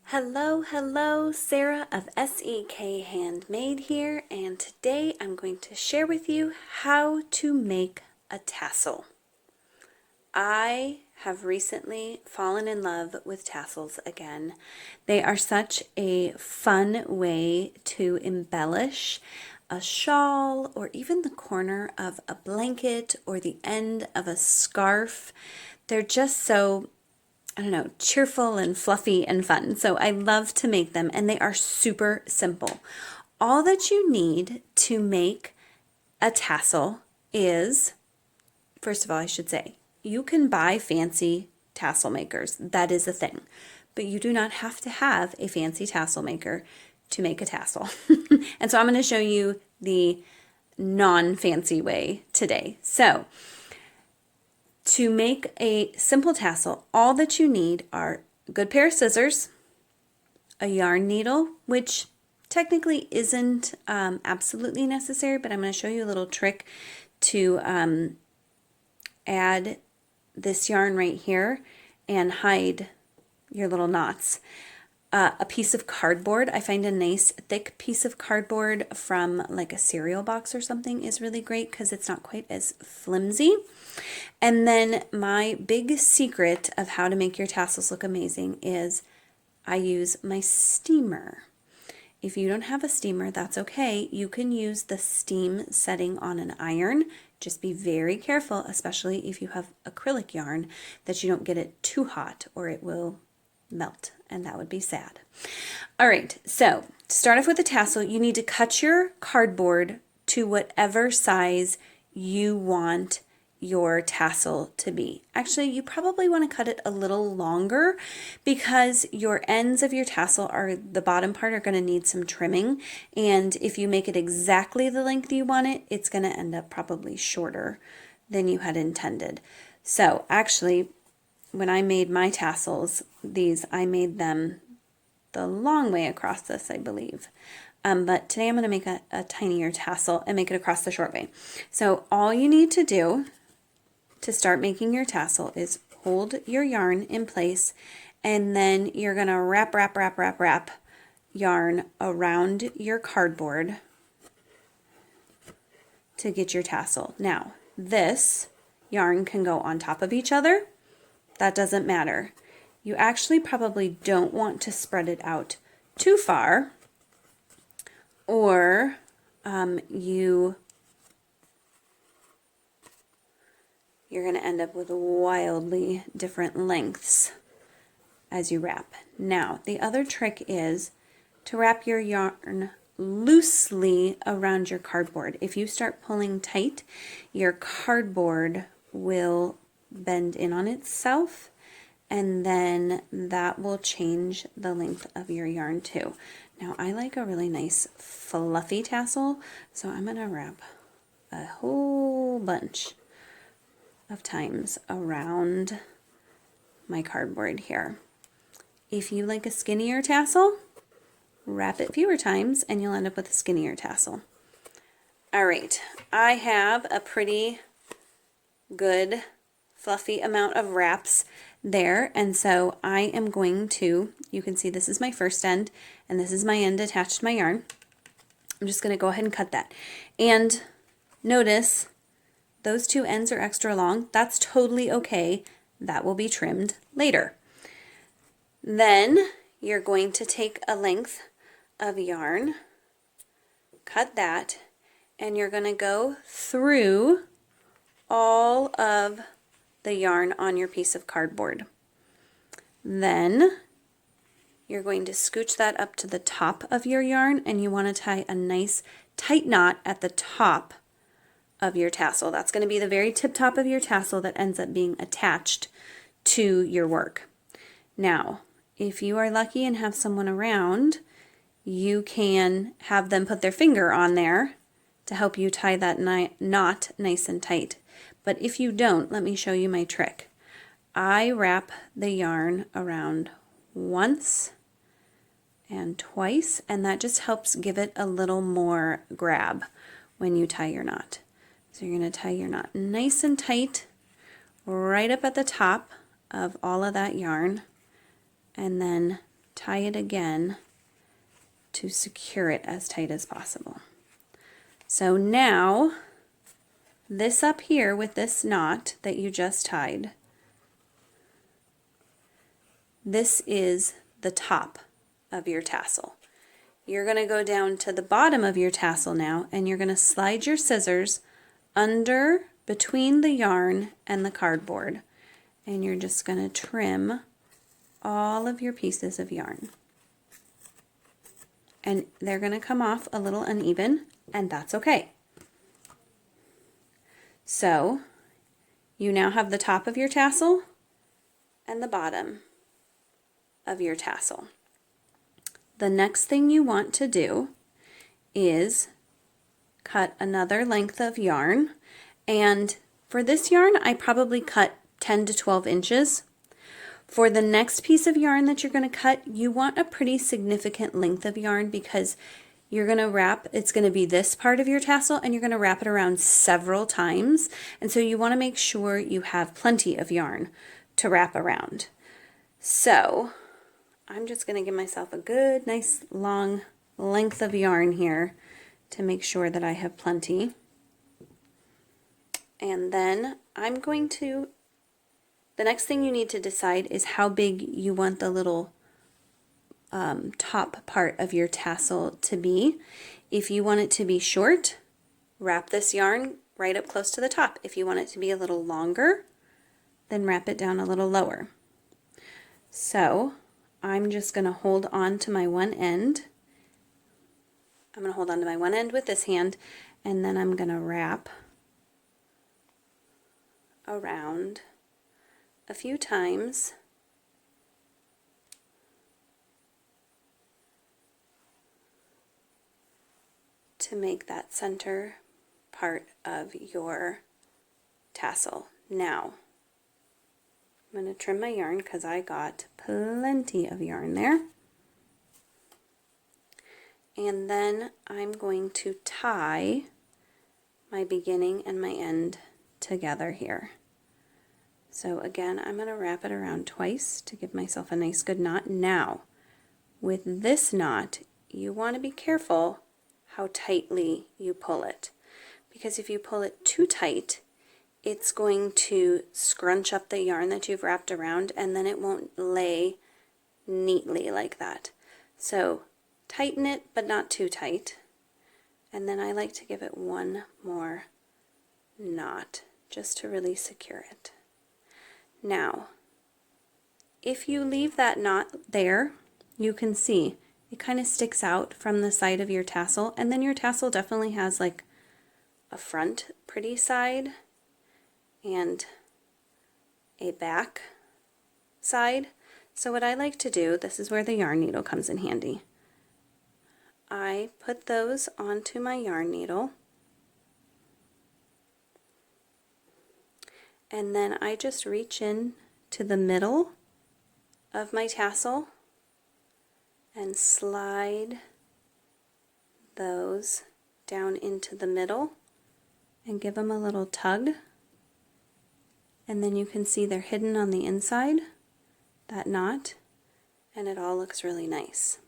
Hello, Sarah of SEK Handmade here, and today I'm going to share with you how to make a tassel. I have recently fallen in love with tassels again. They are such a fun way to embellish a shawl or even the corner of a blanket or the end of a scarf. They're just so cheerful and fluffy and fun. So I love to make them, and they are super simple. All that you need to make a tassel is, first of all, I should say, you can buy fancy tassel makers. That is a thing. But you do not have to have a fancy tassel maker to make a tassel. And so I'm going to show you the non-fancy way today. So to make a simple tassel, all that you need are a good pair of scissors, a yarn needle, which technically isn't absolutely necessary, but I'm going to show you a little trick to add this yarn right here and hide your little knots. A piece of cardboard. I find a nice thick piece of cardboard from like a cereal box or something is really great because it's not quite as flimsy. And then my big secret of how to make your tassels look amazing is I use my steamer. If you don't have a steamer, that's okay. You can use the steam setting on an iron. Just be very careful, especially if you have acrylic yarn, that you don't get it too hot or it will melt, and that would be sad. All right, so to start off with the tassel, you need to cut your cardboard to whatever size you want your tassel to be. Actually, you probably want to cut it a little longer because your ends of your tassel the bottom part are going to need some trimming, and if you make it exactly the length you want it, it's going to end up probably shorter than you had intended. So actually, when I made my tassels, I made them the long way across this, I believe. But today I'm going to make a tinier tassel and make it across the short way. So all you need to do to start making your tassel is hold your yarn in place, and then you're going to wrap yarn around your cardboard to get your tassel. Now, this yarn can go on top of each other. That doesn't matter. You actually probably don't want to spread it out too far, or you're going to end up with wildly different lengths as you wrap. Now, the other trick is to wrap your yarn loosely around your cardboard. If you start pulling tight, your cardboard will bend in on itself, and then that will change the length of your yarn too. Now, I like a really nice fluffy tassel, so I'm going to wrap a whole bunch of times around my cardboard here. If you like a skinnier tassel, wrap it fewer times and you'll end up with a skinnier tassel. All right, I have a pretty good fluffy amount of wraps there, and so I am going to, you can see this is my first end and this is my end attached to my yarn. I'm just going to go ahead and cut that, and notice those two ends are extra long. That's totally okay. That will be trimmed later. Then you're going to take a length of yarn, cut that, and you're going to go through all of the yarn on your piece of cardboard. Then you're going to scooch that up to the top of your yarn, and you want to tie a nice tight knot at the top of your tassel. That's going to be the very tip top of your tassel that ends up being attached to your work. Now, if you are lucky and have someone around, you can have them put their finger on there to help you tie that knot nice and tight. But if you don't, let me show you my trick. I wrap the yarn around once and twice, and that just helps give it a little more grab when you tie your knot. So you're going to tie your knot nice and tight right up at the top of all of that yarn, and then tie it again to secure it as tight as possible. So now, this up here with this knot that you just tied, this is the top of your tassel. You're going to go down to the bottom of your tassel now, and you're going to slide your scissors under between the yarn and the cardboard, and you're just going to trim all of your pieces of yarn. And they're going to come off a little uneven, and that's okay. So you now have the top of your tassel and the bottom of your tassel. The next thing you want to do is cut another length of yarn, and for this yarn I probably cut 10 to 12 inches. For the next piece of yarn that you're going to cut, you want a pretty significant length of yarn because you're going to wrap, it's going to be this part of your tassel, and you're going to wrap it around several times, and so you want to make sure you have plenty of yarn to wrap around. So I'm just going to give myself a good, nice, long length of yarn here to make sure that I have plenty. And then I'm going to, the next thing you need to decide is how big you want the little top part of your tassel to be. If you want it to be short, wrap this yarn right up close to the top. If you want it to be a little longer, then wrap it down a little lower. So I'm just going to hold on to my one end. I'm going to hold on to my one end with this hand, and then I'm going to wrap around a few times to make that center part of your tassel. Now, I'm going to trim my yarn because I got plenty of yarn there. And then I'm going to tie my beginning and my end together here. So again, I'm going to wrap it around twice to give myself a nice good knot. Now, with this knot, you want to be careful how tightly you pull it, because if you pull it too tight, it's going to scrunch up the yarn that you've wrapped around, and then it won't lay neatly like that. So tighten it, but not too tight. And then I like to give it one more knot just to really secure it. Now, if you leave that knot there, you can see it kind of sticks out from the side of your tassel, and then your tassel definitely has like a front pretty side and a back side. So what I like to do, this is where the yarn needle comes in handy. I put those onto my yarn needle, and then I just reach in to the middle of my tassel and slide those down into the middle and give them a little tug, and then you can see they're hidden on the inside, that knot, and it all looks really nice.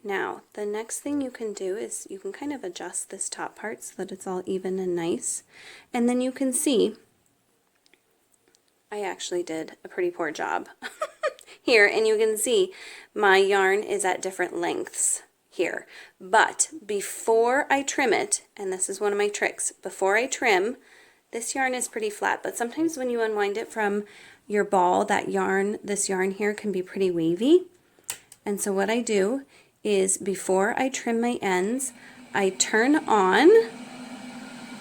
Now, the next thing you can do is you can kind of adjust this top part so that it's all even and nice, and then you can see I actually did a pretty poor job here, and you can see my yarn is at different lengths here. But before I trim it, and this is one of my tricks, before I trim, this yarn is pretty flat, but sometimes when you unwind it from your ball, that yarn, this yarn here can be pretty wavy. And so what I do is before I trim my ends, I turn on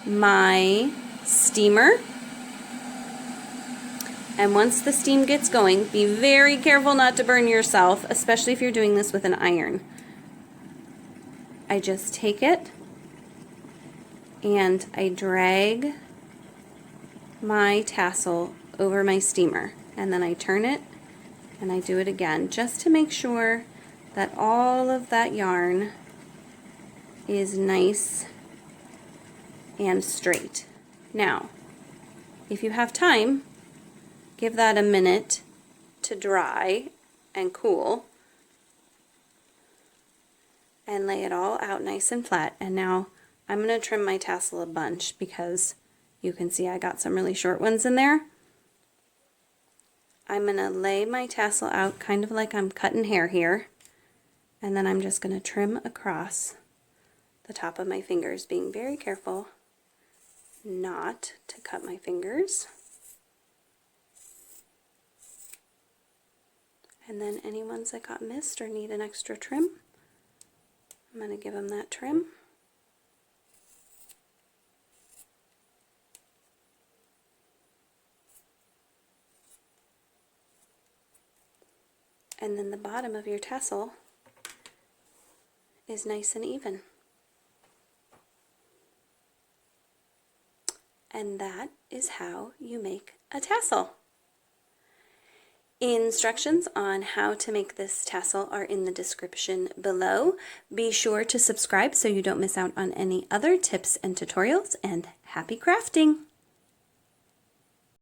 my steamer. And once the steam gets going, be very careful not to burn yourself, especially if you're doing this with an iron. I just take it and I drag my tassel over my steamer, and then I turn it and I do it again just to make sure that all of that yarn is nice and straight. Now, if you have time, give that a minute to dry and cool and lay it all out nice and flat. And now I'm going to trim my tassel a bunch because you can see I got some really short ones in there. I'm going to lay my tassel out kind of like I'm cutting hair here, and then I'm just going to trim across the top of my fingers, being very careful not to cut my fingers. And then any ones that got missed or need an extra trim, I'm going to give them that trim. And then the bottom of your tassel is nice and even. And that is how you make a tassel. Instructions on how to make this tassel are in the description below. Be sure to subscribe so you don't miss out on any other tips and tutorials, and happy crafting!